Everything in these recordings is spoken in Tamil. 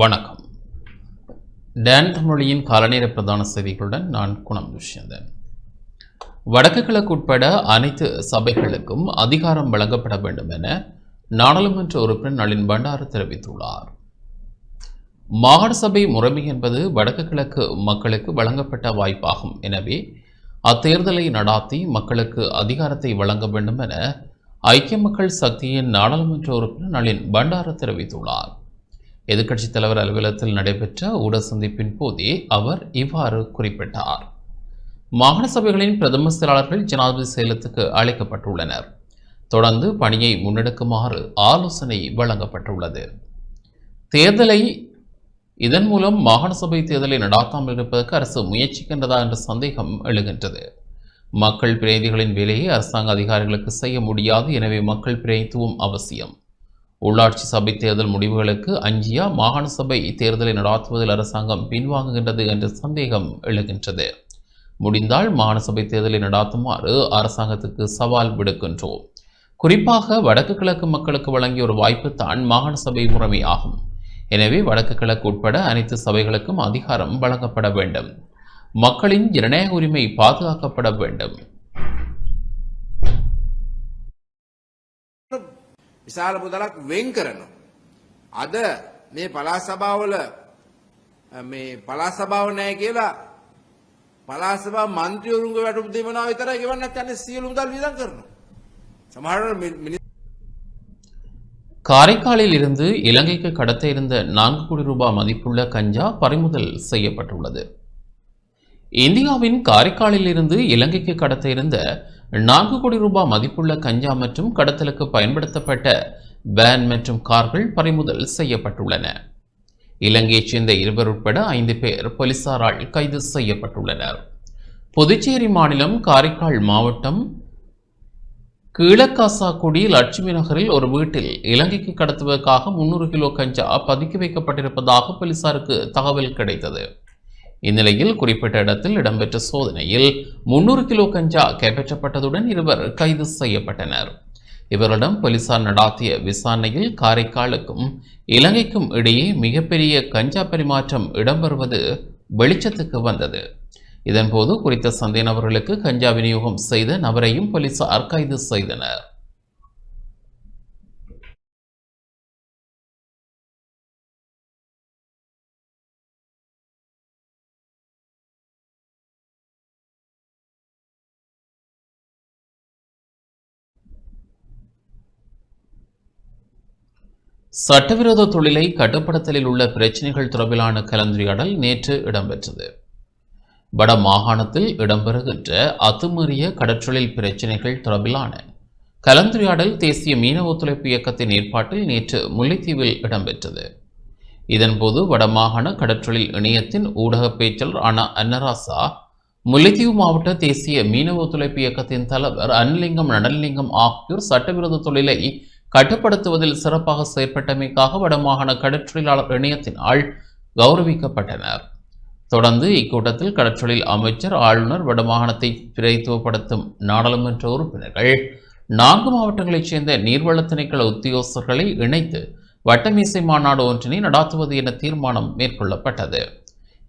வணக்கம். டான் தமிழின் காலநேர பிரதான செய்திகளுடன் நான் குணம் துஷ்யந்தன். வடக்கு கிழக்கு உட்பட அனைத்து சபைகளுக்கும் அதிகாரம் வழங்கப்பட வேண்டும் என நாடாளுமன்ற உறுப்பினர் நளின் பண்டார தெரிவித்துள்ளார். மாகாண சபை முறைமை என்பது வடக்கு கிழக்கு மக்களுக்கு வழங்கப்பட்ட வாய்ப்பாகும். எனவே அத்தேர்தலை நடாத்தி மக்களுக்கு அதிகாரத்தை வழங்க வேண்டும் என ஐக்கிய மக்கள் சக்தியின் நாடாளுமன்ற உறுப்பினர் நளின் பண்டார தெரிவித்துள்ளார். எதிர்க்கட்சித் தலைவர் அலுவலகத்தில் நடைபெற்ற ஊடக சந்திப்பின் போதே அவர் இவ்வாறு குறிப்பிட்டார். மாகாண சபைகளின் பிரதம செயலாளர்கள் ஜனாதிபதி செயலகத்துக்கு அழைக்கப்பட்டுள்ளனர். தொடர்ந்து பணியை முன்னெடுக்குமாறு ஆலோசனை வழங்கப்பட்டுள்ளது. இதன் மூலம் மாகாண சபை தேர்தலை நடாத்தாமல் இருப்பதற்கு அரசு முயற்சிக்கின்றதா என்ற சந்தேகம் எழுகின்றது. மக்கள் பிரதிநிதிகளின் வேலையை அரசாங்க அதிகாரிகளுக்கு செய்ய முடியாது. எனவே மக்கள் பிரதிநிதித்துவம் அவசியம். உள்ளாட்சி சபை தேர்தல் முடிவுகளுக்கு அஞ்சியா மாகாண சபை தேர்தலை நடாத்துவதில் அரசாங்கம் பின்வாங்குகின்றது என்ற சந்தேகம் எழுகின்றது. முடிந்தால் மாகாண சபை தேர்தலை நடாத்துமாறு அரசாங்கத்துக்கு சவால் விடுக்கின்றோம். குறிப்பாக வடக்கு கிழக்கு மக்களுக்கு வழங்கிய ஒரு வாய்ப்பு தான் மாகாண சபை முறைமை ஆகும். எனவே வடக்கு கிழக்கு உட்பட அனைத்து சபைகளுக்கும் அதிகாரம் வழங்கப்பட வேண்டும். மக்களின் ஜனநாயக உரிமை பாதுகாக்கப்பட வேண்டும். විශාල මුදලක් වෙන් කරනවා. අද මේ පළාත් සභාවල මේ පළාත් සභාව නැහැ කියලා පළාත් සභා මන්ත්‍රීවරුන්ගේ වැටුප් දෙමනවා විතරයි ගෙවන්නත් යන්නේ සියලු මුදල් වියදම් කරනවා. සමහරවිට காரைக்காலில் இருந்து இலங்கைக்கு கடத்த இருந்த 4 கோடி ரூபாய் மதிப்புள்ள கஞ்சா பறிமுதல் செய்யப்பட்டுள்ளது. இந்தியாவின் காரைக்காலில் இருந்து இலங்கைக்கு கடத்த இருந்த 4 கோடி ரூபாய் மதிப்புள்ள கஞ்சா மற்றும் கடத்தலுக்கு பயன்படுத்தப்பட்ட வேன் மற்றும் கார்கள் பறிமுதல் செய்யப்பட்டுள்ளன. இலங்கையைச் சேர்ந்த 2 உட்பட 5 பேர் போலீசாரால் கைது செய்யப்பட்டுள்ளனர். புதுச்சேரி மாநிலம் காரைக்கால் மாவட்டம் கீழக்காசாக்குடி லட்சுமி நகரில் ஒரு வீட்டில் இலங்கைக்கு கடத்துவதற்காக 300 கிலோ கஞ்சா பதுக்கி வைக்கப்பட்டிருப்பதாக போலீசாருக்கு தகவல் கிடைத்தது. இந்நிலையில் குறிப்பிட்ட இடத்தில் இடம்பெற்ற சோதனையில் 300 கிலோ கஞ்சா கைப்பற்றப்பட்டதுடன் 2 கைது செய்யப்பட்டனர். இவரிடம் போலீசார் நடாத்திய விசாரணையில் காரைக்காலுக்கும் இலங்கைக்கும் இடையே மிகப்பெரிய கஞ்சா பரிமாற்றம் இடம்பெறுவது வெளிச்சத்துக்கு வந்தது. இதன்போது குறித்த சந்தேக நபர்களுக்கு கஞ்சா விநியோகம் செய்த நபரையும் போலீசார் கைது செய்தனர். சட்டவிரோத தொழிலை கட்டுப்படுத்தலில் உள்ள பிரச்சினைகள் தொடர்பிலான கலந்துரையாடல் நேற்று இடம்பெற்றது. வட மாகாணத்தில் இடம்பெறுகின்ற அத்துமீறிய கடற்றொழில் பிரச்சினைகள் தொடர்பிலான கலந்துரையாடல் தேசிய மீனவ ஒத்துழைப்பு இயக்கத்தின் ஏற்பாட்டில் நேற்று முல்லைத்தீவில் இடம்பெற்றது. இதன்போது வடமாகாண கடற்றொழில் இணையத்தின் ஊடக பேச்சாளர் அன்னராசா, முல்லைத்தீவு மாவட்ட தேசிய மீனவ ஒத்துழைப்பு இயக்கத்தின் தலைவர் அன்னலிங்கம் நடனலிங்கம் ஆகியோர் சட்டவிரோத தொழிலை கட்டுப்படுத்துவதில் சிறப்பாக செயற்பட்டமைக்காக வடமாகாண கடற்றொழிலாளர் இணையத்தினால் கௌரவிக்கப்பட்டனர். தொடர்ந்து இக்கூட்டத்தில் கடற்றொழில் அமைச்சர், ஆளுநர், வடமாகாணத்தை பிரதித்துவப்படுத்தும் நாடாளுமன்ற உறுப்பினர்கள், 4 மாவட்டங்களைச் சேர்ந்த நீர்வள திணைக்கள உத்தியோகஸ்தர்களை இணைத்து வட்டமேசை மாநாடு ஒன்றினை நடாத்துவது என தீர்மானம் மேற்கொள்ளப்பட்டது.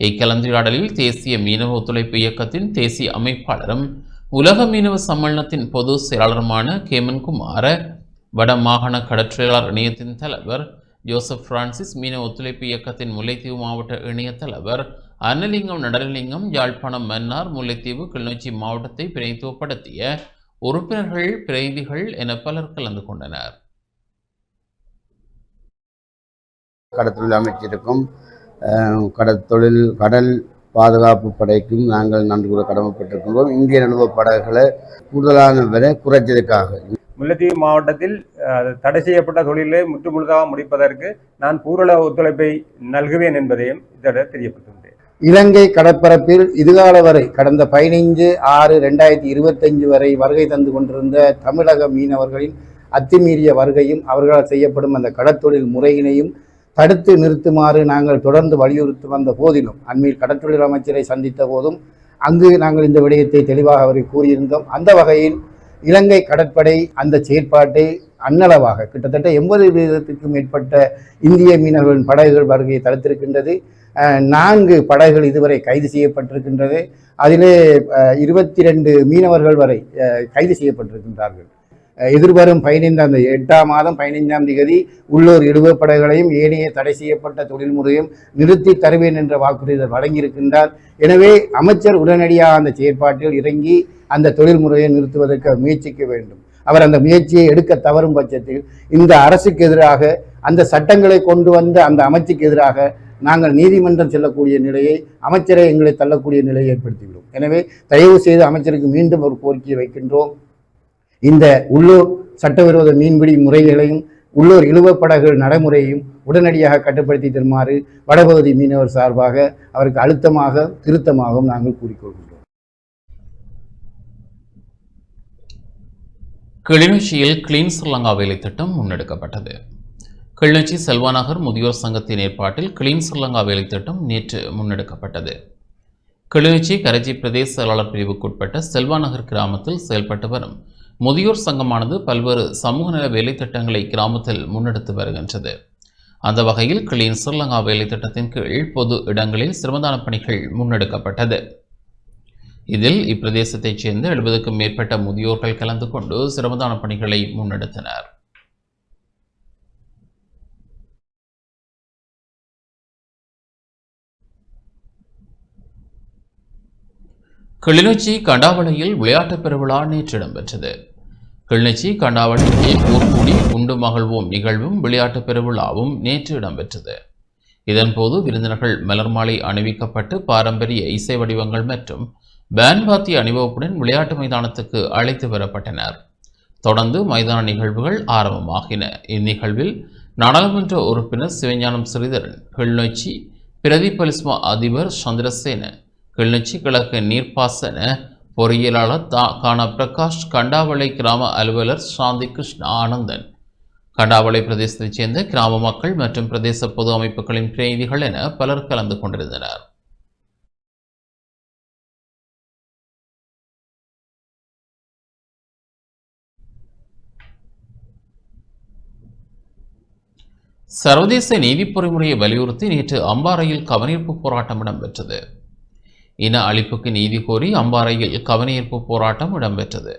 இக்கலந்துரையாடலில் தேசிய மீனவ ஒத்துழைப்பு இயக்கத்தின் தேசிய அமைப்பாளரும் உலக மீனவ சம்மேளனத்தின் பொது செயலாளருமான கேமன்குமார், வடமாகாண கடற்றொழிலாளர் இணையத்தின் தலைவர் ஜோசப் பிரான்சிஸ், மீனவ ஒத்துழைப்பு இயக்கத்தின் முல்லைத்தீவு மாவட்ட இணைய தலைவர் அன்னலிங்கம் நடனலிங்கம், யாழ்ப்பாணம் மன்னார், முல்லைத்தீவு, கிளிநொச்சி மாவட்டத்தை பிரதித்துவப்படுத்திய உறுப்பினர்கள், பிரதிநிதிகள் என பலர் கலந்து கொண்டனர். கடற்தொழில் அமைச்சிருக்கும் கடல் பாதுகாப்பு படைக்கும் நாங்கள் நன்றி கூட கடமைப்பட்டிருக்கின்றோம். இந்திய ராணுவ படகுகளை கூடுதலான விலை குறைச்சதுக்காக முல்லைத்தீவு மாவட்டத்தில் தடை செய்யப்பட்ட தொழிலை முற்றுமுழுதாக முடிப்பதற்கு நான் பூரண ஒத்துழைப்பை நல்குவேன் என்பதையும் இதோட தெரியப்பட்டுள்ளேன். இலங்கை கடற்பரப்பில் இதுகால வரை கடந்த 15/6/2025 வரை வருகை தந்து கொண்டிருந்த தமிழக மீனவர்களின் அத்துமீறிய வருகையும் அவர்களால் செய்யப்படும் அந்த கடற்தொழில் முறையினையும் தடுத்து நிறுத்துமாறு நாங்கள் தொடர்ந்து வலியுறுத்தி வந்த போதிலும் அண்மையில் கடற்றொழில் அமைச்சரை சந்தித்த போதும் அங்கு நாங்கள் இந்த விடயத்தை தெளிவாக அவரை கூறியிருந்தோம். அந்த வகையில் இலங்கை கடற்படை அந்த செயற்பாட்டை அன்னளவாக கிட்டத்தட்ட 80% மேற்பட்ட இந்திய மீனவர்களின் படகுகள் வருகையை தடுத்திருக்கின்றது. 4 படகுகள் இதுவரை கைது செய்யப்பட்டிருக்கின்றது. அதிலே 22 மீனவர்கள் வரை கைது செய்யப்பட்டிருக்கின்றார்கள். எதிர்வரும் 8ஆம் மாதம் 15ஆம் தேதி உள்ளூர் இழுவப்படகுகளையும் ஏனைய தடை செய்யப்பட்ட தொழில்முறையும் நிறுத்தி தருவேன் என்ற வாக்குறுதி வழங்கியிருக்கின்றார். எனவே அமைச்சர் உடனடியாக அந்த செயற்பாட்டில் இறங்கி அந்த தொழில்முறையை நிறுத்துவதற்கு முயற்சிக்க வேண்டும். அவர் அந்த முயற்சியை எடுக்க தவறும் பட்சத்தில் இந்த அரசுக்கு எதிராக அந்த சட்டங்களை கொண்டு வந்த அந்த அமைச்சுக்கு எதிராக நாங்கள் நீதிமன்றம் செல்லக்கூடிய நிலையை, அமைச்சரை எங்களை தள்ளக்கூடிய நிலையை ஏற்படுத்திவிடும். எனவே தயவு செய்து அமைச்சருக்கு மீண்டும் ஒரு கோரிக்கையை வைக்கின்றோம். இந்த உள்ளூர் சட்டவிரோத மீன்பிடி முறைகளையும் உள்ளூர் இழுவப்படகுகள் நடைமுறையையும் உடனடியாக கட்டுப்படுத்தி தருமாறு வடபகுதி மீனவர் சார்பாக அவருக்கு அழுத்தமாக திருத்தமாகவும் நாங்கள் கூறிக்கொள்கின்றோம். கிளிநொச்சியில் கிளீன் ஸ்ரீலங்கா வேலை திட்டம் முன்னெடுக்கப்பட்டது. கிளிநொச்சி செல்வாநகர் முதியோர் சங்கத்தின் ஏற்பாட்டில் கிளீன் ஸ்ரீலங்கா வேலை திட்டம் நேற்று முன்னெடுக்கப்பட்டது. கிளிநொச்சி கரைச்சி பிரதேச செயலாளர் பிரிவுக்குட்பட்ட செல்வாநகர் கிராமத்தில் செயல்பட்டு வரும் முதியோர் சங்கமானது பல்வேறு சமூக நல வேலை திட்டங்களை கிராமத்தில் முன்னெடுத்து வருகின்றது. அந்த வகையில் கிளீன் ஸ்ரீலங்கா வேலை திட்டத்தின் கீழ் பொது இடங்களில் சிரமதான பணிகள் முன்னெடுக்கப்பட்டது. இதில் இப்பிரதேசத்தைச் சேர்ந்த 70க்கும் மேற்பட்ட முதியோர்கள் கலந்து கொண்டு சிரமதான பணிகளை முன்னெடுத்தனர். கிளிநொச்சி கண்டாவளையில் விளையாட்டுப் பெருவிழா நேற்று இடம்பெற்றது. கிளிநொச்சி கண்டாவளையில் ஊர்கூடி உண்டு மகிழ்வோம் நிகழ்வும் விளையாட்டுப் பெருவிழாவும் நேற்று இடம்பெற்றது. இதன்போது விருந்தினர்கள் மலர் மாலை அணிவிக்கப்பட்டு பாரம்பரிய இசை வடிவங்கள் மற்றும் பேன்பாத்தி அணிவகுப்புடன் விளையாட்டு மைதானத்துக்கு அழைத்து வரப்பட்டனர். தொடர்ந்து மைதான நிகழ்வுகள் ஆரம்பமாகின. இந்நிகழ்வில் நாடாளுமன்ற உறுப்பினர் சிவஞானம் ஸ்ரீதரன், கிளிநொச்சி பிரதி பொலிஸ்மா அதிபர் சந்திரசேன, கிளிநொச்சி கிழக்கு நீர்ப்பாசன பொறியியலாளர் கானா பிரகாஷ், கண்டாவளை கிராம அலுவலர் சாந்தி கிருஷ்ணா ஆனந்தன், கண்டாவளை பிரதேசத்தைச் சேர்ந்த கிராம மக்கள் மற்றும் பிரதேச பொது அமைப்புகளின் பிரதிநிதிகள் என பலர் கலந்து கொண்டிருந்தனர். சர்வதேச நீதி பொறிமுறையை வலியுறுத்தி நேற்று அம்பாறையில் கவனஈர்ப்பு போராட்டம் இடம்பெற்றது. இன அழிப்புக்கு நீதி கோரி அம்பாறையில் கவனஈர்ப்பு போராட்டம் இடம்பெற்றது.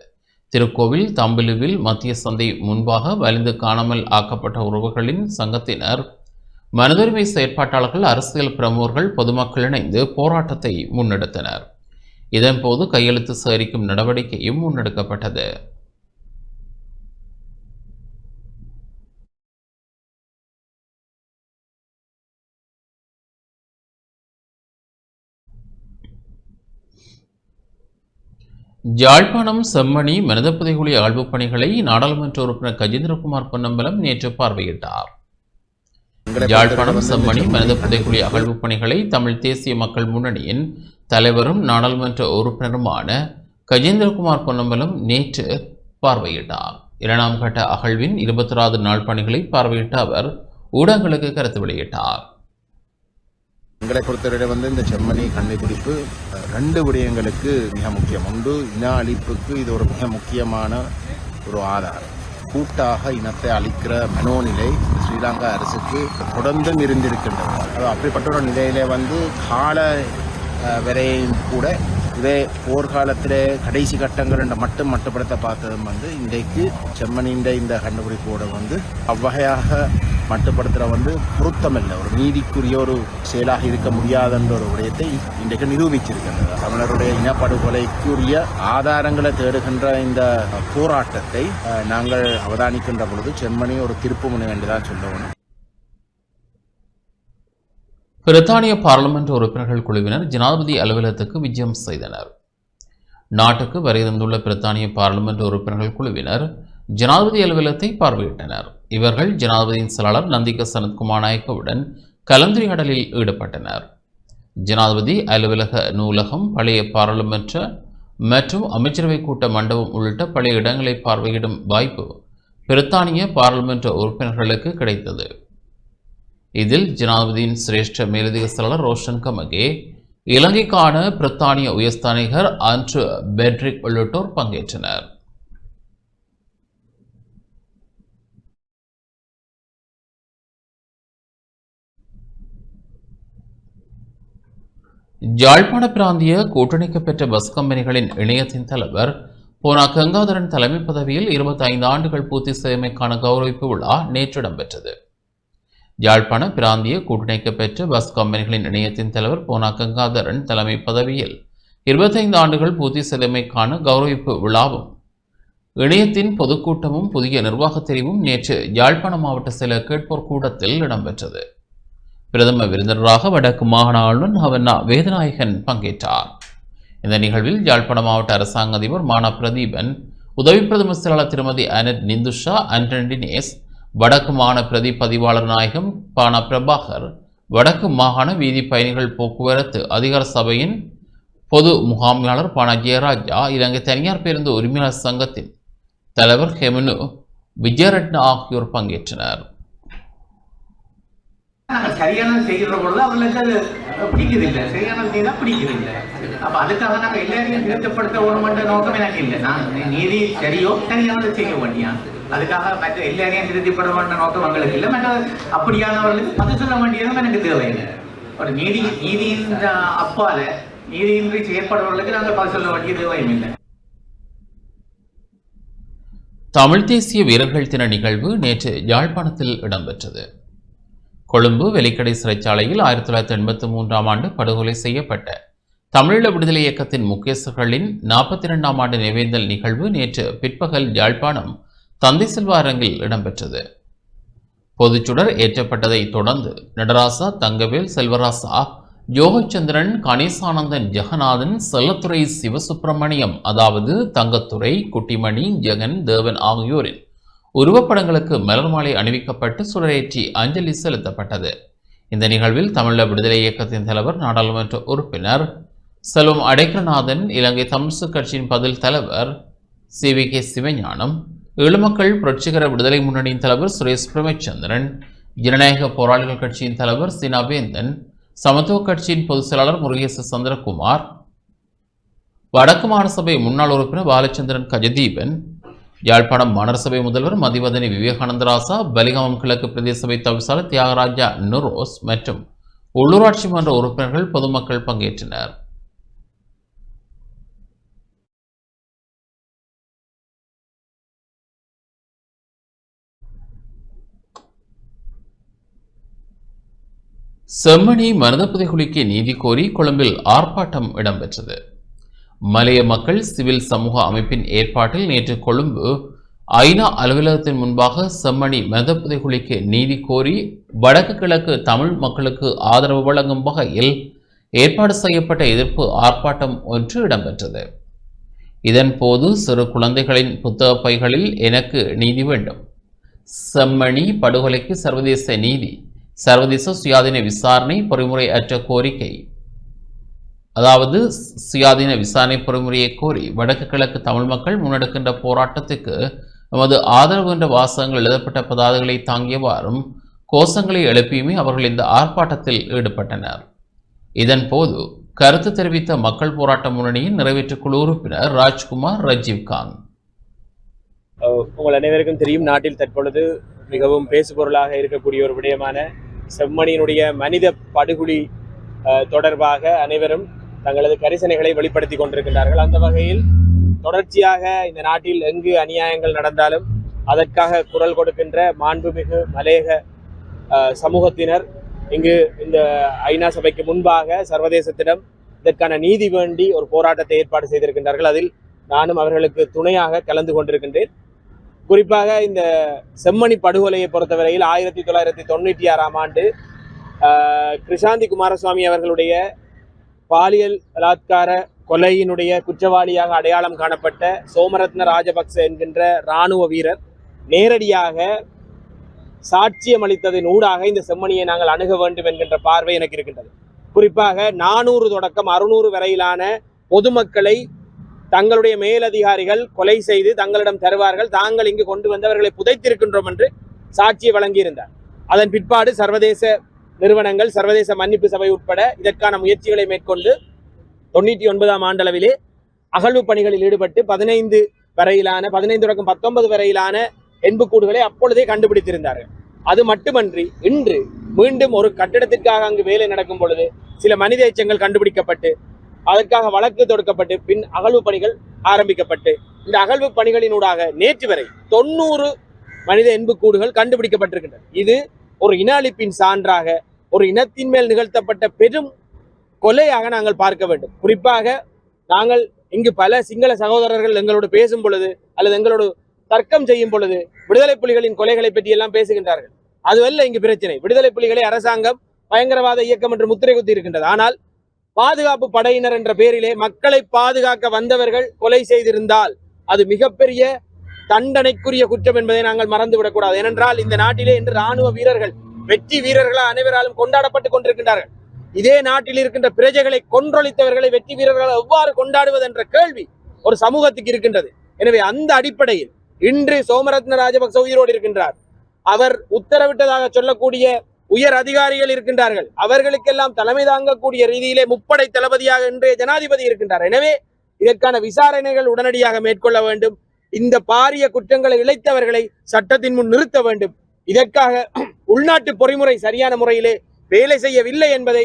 திருக்கோவில் தம்பிலுவில் மத்திய சந்தை முன்பாக வலிந்து காணாமல் ஆக்கப்பட்ட உறவுகளின் சங்கத்தினர், மனிதுரிமை செயற்பாட்டாளர்கள், அரசியல் பிரமுகர்கள், பொதுமக்கள் இணைந்து போராட்டத்தை முன்னெடுத்தனர். இதன்போது கையெழுத்து சேகரிக்கும் நடவடிக்கையும் முன்னெடுக்கப்பட்டது. யாழ்ப்பாணம் செம்மணி மனித புதைகுழி அகழ்வு பணிகளை நாடாளுமன்ற உறுப்பினர் கஜேந்திரகுமார் பொன்னம்பலம் நேற்று பார்வையிட்டார். யாழ்ப்பாணம் செம்மணி மனித புதைகுழி அகழ்வு பணிகளை தமிழ் தேசிய மக்கள் முன்னணியின் தலைவரும் நாடாளுமன்ற உறுப்பினருமான கஜேந்திரகுமார் பொன்னம்பலம் நேற்று பார்வையிட்டார். 2ஆம் கட்ட அகழ்வின் 21வது நாள் பணிகளை பார்வையிட்ட அவர் ஊடகங்களுக்கு கருத்து வெளியிட்டார். எங்களை பொறுத்தவரை இந்த செம்மணி கண்டுபிடிப்பு 2 விடயங்களுக்கு மிக முக்கியம். ஒன்று, இன அழிப்புக்கு இது ஒரு மிக முக்கியமான ஒரு ஆதாரம். கூட்டாக இனத்தை அழிக்கிற மனோநிலை ஸ்ரீலங்கா அரசுக்கு தொடர்ந்தும் இருந்திருக்கின்றது. அப்படிப்பட்ட ஒரு நிலையிலே கால வரையும் கூட இதே போர்க்காலத்திலே கடைசி கட்டங்கள் மட்டுப்படுத்த பார்த்ததும் இன்றைக்கு செம்மணியின் இந்த கண்டுபிடிப்போடு அவ்வகையாக மட்டுப்படுத்துகிற பொருத்தமில்லை, ஒரு நீதிக்குரிய ஒரு செயலாக இருக்க முடியாதுன்ற ஒரு விடயத்தை இன்றைக்கு நிரூபிச்சிருக்கின்றது. தமிழருடைய இனப்படுகொலைக்குரிய ஆதாரங்களை தேடுகின்ற இந்த போராட்டத்தை நாங்கள் அவதானிக்கின்ற பொழுது செம்மணி ஒரு திருப்பு முனை என்றுதான் சொல்லணும். பிரித்தானிய பாராளுமன்ற உறுப்பினர்கள் குழுவினர் ஜனாதிபதி அலுவலகத்துக்கு விஜயம் செய்தனர். நாட்டுக்கு வருகின்ற பிரித்தானிய பாராளுமன்ற உறுப்பினர்கள் குழுவினர் ஜனாதிபதி அலுவலகத்தை பார்வையிட்டனர். இவர்கள் ஜனாதிபதியின் செயலாளர் நந்திக சனத்குமார் நாயக்கவுடன் கலந்துரையாடலில் ஈடுபட்டனர். ஜனாதிபதி அலுவலக நூலகம், பழைய பாராளுமன்ற மற்றும் அமைச்சரவை கூட்ட மண்டபம் உள்ளிட்ட பழைய இடங்களை பார்வையிடும் வாய்ப்பு பிரித்தானிய பாராளுமன்ற உறுப்பினர்களுக்கு கிடைத்தது. இதில் ஜனாதிபதியின் சிரேஷ்ட மேலதிக செயலாளர் ரோஷன் கமகே, இலங்கைக்கான பிரித்தானிய உயர்ஸ்தானிகர் ஆண்ட்ரூ பெட்ரிக் உள்ளிட்டோர் பங்கேற்றனர். யாழ்ப்பாண பிராந்திய கூட்டணிக்கு பெற்ற பஸ் கம்பெனிகளின் இணையத்தின் தலைவர் போனா கங்காதரன் தலைமை பதவியில் 25 ஆண்டுகள் பூர்த்தி செய்தமைக்கான கௌரவிப்பு விழா நேற்று இடம்பெற்றது. யாழ்ப்பாண பிராந்திய கூட்டணிக்கு பெற்ற பஸ் கம்பெனிகளின் இணையத்தின் தலைவர் போனா கங்காதரன் தலைமை பதவியில் 25 ஆண்டுகள் பூர்த்தி செய்தமைக்கான கௌரவிப்பு விழாவும் இணையத்தின் பொதுக்கூட்டமும் புதிய நிர்வாகத் தெரிவும் நேற்று யாழ்ப்பாண மாவட்ட செயலர் கேட்போர் கூடத்தில் இடம்பெற்றது. பிரதம விருந்தினராக வடக்கு மாகாண ஆளுநர் ஹவன்னா வேதநாயகன் பங்கேற்றார். இந்த நிகழ்வில் யாழ்ப்பாண மாவட்ட அரசாங்க அதிபர் மானா பிரதீபன், உதவி பிரதம செயலாளர் திருமதி அனட் நிந்துஷா ஆண்டனினேஸ், வடக்கு மாகாண பிரதி பதிவாளர் நாயகம் பானா பிரபாகர், வடக்கு மாகாண வீதி பயணிகள் போக்குவரத்து அதிகார சபையின் பொது முகாமையாளர் பானா ஜெயராஜா, இலங்கை தனியார் பேருந்து உரிமையாளர் சங்கத்தின் தலைவர் ஹெமனு விஜயரட்ன ஆகியோர் பங்கேற்றனர். சரியானது செய்கிற பொழுது அவர்களுக்கு அது பிடிக்குதில்லை, சரியானது செய்தால் பிடிக்குதில்லை. அப்போ அதுக்காக நாங்கள் எல்லாரையும் திருத்தப்படுத்த ஒரு மண்ட நோக்கம் எனக்கு இல்லை. நான் நீதி சரியோ சரியானது செய்ய வேண்டியா, அதுக்காக மற்ற எல்லாரையும் திருத்திப்பட வேண்ட நோக்கம் எங்களுக்கு இல்லை. மற்ற அப்படியானவர்களுக்கு பதில் சொல்ல வேண்டியதும் எனக்கு தேவையில்லை. ஒரு நீதியின் அப்பால நீதியின்றி செயற்படுவர்களுக்கு நாங்கள் பதில் சொல்ல வேண்டிய தேவையும் இல்லை. தமிழ் தேசிய வீரர்கள் தின நிகழ்வு நேற்று யாழ்ப்பாணத்தில் இடம்பெற்றது. கொழும்பு வெலிக்கடை சிறைச்சாலையில் 1983ஆம் ஆண்டு படுகொலை செய்யப்பட்ட தமிழீழ விடுதலை இயக்கத்தின் முக்கியஸ்தர்களின் 42ஆம் ஆண்டு நினைவேந்தல் நிகழ்வு நேற்று பிற்பகல் யாழ்ப்பாணம் தந்தை செல்வா அரங்கில் இடம்பெற்றது. பொதுச்சுடர் ஏற்றப்பட்டதை தொடர்ந்து நடராசா, தங்கவேல், செல்வராசா, யோகச்சந்திரன், கணேசானந்தன், ஜெகநாதன், செல்லத்துறை சிவசுப்பிரமணியம், அதாவது தங்கத்துறை, குட்டிமணி, ஜெகன், தேவன் ஆகியோரின் உருவப்படங்களுக்கு மலர் மாலை அணிவிக்கப்பட்டு சுடரேற்றி அஞ்சலி செலுத்தப்பட்டது. இந்த நிகழ்வில் தமிழீழ விடுதலை இயக்கத்தின் தலைவர் நாடாளுமன்ற உறுப்பினர் செல்வம் அடைக்கலநாதன், இலங்கை தமிழ்சு கட்சியின் பதில் தலைவர் CVK சிவஞானம், ஈழமக்கள் புரட்சிகர விடுதலை முன்னணியின் தலைவர் சுரேஷ் பிரேமச்சந்திரன், ஜனநாயக போராளிகள் கட்சியின் தலைவர் சீனாவேந்தன், சமத்துவ கட்சியின் பொதுச் செயலாளர் முருகேச சந்திரகுமார், வடக்கு மாகாண சபை முன்னாள் உறுப்பினர் பாலச்சந்திரன் கஜதீபன், யாழ்ப்பாணம் மாநகர சபை முதல்வர் மதிவதனி விவேகானந்தராசா, பலிகாமம் கிழக்கு பிரதேச சபை தவிசாளர் தியாகராஜா நுரோஸ் மற்றும் உள்ளூராட்சி மன்ற உறுப்பினர்கள் பொதுமக்கள் பங்கேற்றனர். செம்மணி மனித புதைகுழிக்கு நீதி கோரி கொழும்பில் ஆர்ப்பாட்டம் இடம்பெற்றது. மலைய மக்கள் சிவில் சமூக அமைப்பின் ஏற்பாட்டில் நேற்று கொழும்பு ஐநா அலுவலகத்தின் முன்பாக செம்மணி மனித புதைகுழிக்கு நீதி கோரி வடக்கு கிழக்கு தமிழ் மக்களுக்கு ஆதரவு வழங்கும் வகையில் ஏற்பாடு செய்யப்பட்ட எதிர்ப்பு ஆர்ப்பாட்டம் ஒன்று இடம்பெற்றது. இதன் போது சிறு குழந்தைகளின் புத்தக பைகளில் எனக்கு நீதி வேண்டும், செம்மணி படுகொலைக்கு சர்வதேச நீதி, சர்வதேச சுயாதீன விசாரணை பொறிமுறை அற்ற கோரிக்கை, அதாவது சுயாதீன விசாரணை பொறிமுறையை கோரி வடக்கு கிழக்கு தமிழ் மக்கள் முன்னெடுக்கின்ற போராட்டத்துக்கு நமது ஆதரவு என்ற வாசகங்கள் எழுதப்பட்ட பதாதைகளை தாங்கியவாறும் கோஷங்களை எழுப்பியுமே அவர்கள் இந்த ஆர்ப்பாட்டத்தில் ஈடுபட்டனர். இதன் போது கருத்து தெரிவித்த மக்கள் போராட்ட முன்னணியின் நிறைவேற்று குழு உறுப்பினர் ராஜ்குமார் ரஜீவ்காந்த், உங்கள் அனைவருக்கும் தெரியும், நாட்டில் தற்பொழுது மிகவும் பேசுபொருளாக இருக்கக்கூடிய ஒரு விடயமான செம்மணியினுடைய மனித படுகொலை தொடர்பாக அனைவரும் தங்களது கரிசனைகளை வெளிப்படுத்தி கொண்டிருக்கின்றார்கள். அந்த வகையில் தொடர்ச்சியாக இந்த நாட்டில் எங்கு அநியாயங்கள் நடந்தாலும் அதற்காக குரல் கொடுக்கின்ற மாண்புமிகு மலையக சமூகத்தினர் இங்கு இந்த ஐநா சபைக்கு முன்பாக சர்வதேசத்திடம் இதற்கான நீதி வேண்டி ஒரு போராட்டத்தை ஏற்பாடு செய்திருக்கின்றார்கள். அதில் நானும் அவர்களுக்கு துணையாக கலந்து கொண்டிருக்கின்றேன். குறிப்பாக இந்த செம்மணி படுகொலையை பொறுத்தவரையில் 1996ஆம் ஆண்டு கிருஷாந்தி குமாரசுவாமி அவர்களுடைய பாலியல் பலாத்கார கொலையினுடைய குற்றவாளியாக அடையாளம் காணப்பட்ட சோமரத்ன ராஜபக்ச என்கின்ற இராணுவ வீரர் நேரடியாக சாட்சியம் அளித்ததன் ஊடாக இந்த செம்மணியை நாங்கள் அணுக வேண்டும் என்கின்ற பார்வை எனக்கு இருக்கின்றது. குறிப்பாக 400 தொடக்கம் 600 வரையிலான பொதுமக்களை தங்களுடைய மேலதிகாரிகள் கொலை செய்து தங்களிடம் தருவார்கள், தாங்கள் இங்கு கொண்டு வந்தவர்களை புதைத்திருக்கின்றோம் என்று சாட்சியை வழங்கியிருந்தார். அதன் பிற்பாடு சர்வதேச நிறுவனங்கள், சர்வதேச மன்னிப்பு சபை உட்பட இதற்கான முயற்சிகளை மேற்கொண்டு 99ஆம் ஆண்டளவிலே அகழ்வு பணிகளில் ஈடுபட்டு 15 தொடக்கம் 19 வரையிலான எண்புக்கூடுகளை அப்பொழுதே கண்டுபிடித்திருந்தார்கள். அது மட்டுமன்றி இன்று மீண்டும் ஒரு கட்டிடத்திற்காக அங்கு வேலை நடக்கும் பொழுது சில மனித எச்சங்கள் கண்டுபிடிக்கப்பட்டு அதற்காக வழக்கு தொடுக்கப்பட்டு பின் அகழ்வு பணிகள் ஆரம்பிக்கப்பட்டு இந்த அகழ்வு பணிகளினூடாக நேற்று வரை 90 மனித எண்புக்கூடுகள் கண்டுபிடிக்கப்பட்டிருக்கின்றன. இது ஒரு இன அழிப்பின் சான்றாக, ஒரு இனத்தின் மேல் நிகழ்த்தப்பட்ட பெரும் கொலையாக நாங்கள் பார்க்க வேண்டும். குறிப்பாக நாங்கள் இங்கு பல சிங்கள சகோதரர்கள் எங்களோடு பேசும் பொழுது அல்லது எங்களோடு தர்க்கம் செய்யும் பொழுது விடுதலை புலிகளின் கொலைகளை பற்றி எல்லாம் பேசுகின்றார்கள். அதுவல்ல இங்கு பிரச்சனை. விடுதலை புலிகளை அரசாங்கம் பயங்கரவாத இயக்கம் என்று முத்திரை குத்தி இருக்கின்றது. ஆனால் பாதுகாப்பு படையினர் என்ற பெயரிலே மக்களை பாதுகாக்க வந்தவர்கள் கொலை செய்திருந்தால் அது மிகப்பெரிய தண்டனைக்குரிய குற்றம் என்பதை நாங்கள் மறந்துவிடக்கூடாது. ஏனென்றால் இந்த நாட்டிலே இன்று ராணுவ வீரர்கள் வெற்றி வீரர்களாக அனைவராலும் கொண்டாடப்பட்டுக் கொண்டிருக்கின்றார்கள். இதே நாட்டில் இருக்கின்ற பிரஜைகளை கொன்றொழித்தவர்களை வெற்றி வீரர்கள் எவ்வாறு கொண்டாடுவது என்ற கேள்வி ஒரு சமூகத்துக்கு இருக்கின்றது. எனவே அந்த அடிப்படையில் இன்று சோமரத்ன ராஜபக்ச உயிரோடு இருக்கின்றார். அவர் உத்தரவிட்டதாக சொல்லக்கூடிய உயர் அதிகாரிகள் இருக்கின்றார்கள். அவர்களுக்கெல்லாம் தலைமை தாங்கக்கூடிய ரீதியிலே முப்படை தளபதியாக இன்றைய ஜனாதிபதி இருக்கின்றார். எனவே இதற்கான விசாரணைகள் உடனடியாக மேற்கொள்ள வேண்டும். இந்த பாரிய குற்றங்களை இழைத்தவர்களை சட்டத்தின் முன் நிறுத்த வேண்டும். இதற்காக உள்நாட்டு பொறிமுறை சரியான முறையிலே வேலை செய்யவில்லை என்பதை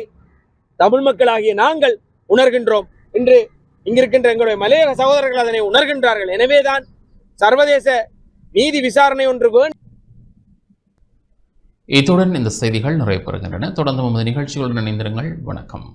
தமிழ் மக்களாகிய நாங்கள் உணர்கின்றோம். இன்று இங்கிருக்கின்ற எங்களுடைய மலையக சகோதரர்கள் அதனை உணர்கின்றார்கள். எனவேதான் சர்வதேச நீதி விசாரணை ஒன்று வேண்டும். இத்துடன் இந்த செய்திகள் நிறைவு பெறுகின்றன. தொடர்ந்து நமது நிகழ்ச்சிகளுடன் இணைந்திருங்கள். வணக்கம்.